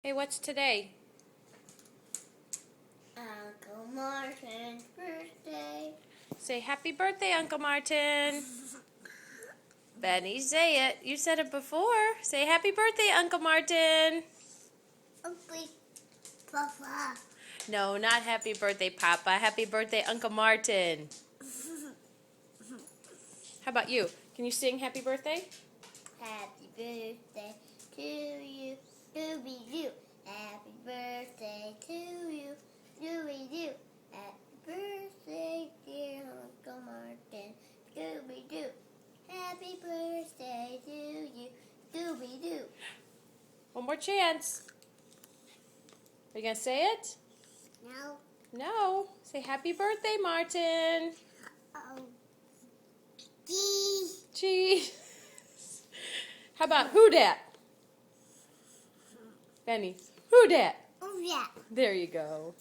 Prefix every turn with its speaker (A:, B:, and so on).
A: Hey, what's today?
B: Uncle Martin's birthday.
A: Say happy birthday, Uncle Martin. Benny, say it. You said it before. Say happy birthday, Uncle Martin.
B: Uncle Papa.
A: No, not happy birthday, Papa. Happy birthday, Uncle Martin. How about you? Can you sing happy birthday?
B: Happy birthday to you, Dooby-Doo. Happy birthday to you, Dooby-Doo. Happy birthday, dear Uncle Martin, Dooby-Doo. Happy birthday to you, Dooby-Doo.
A: One more chance. Are you going to say it?
B: No.
A: No. Say happy birthday, Martin.
B: Oh. Gee.
A: Cheese. How about who dat? Benny, who dat?
B: Oh, yeah.
A: There you go.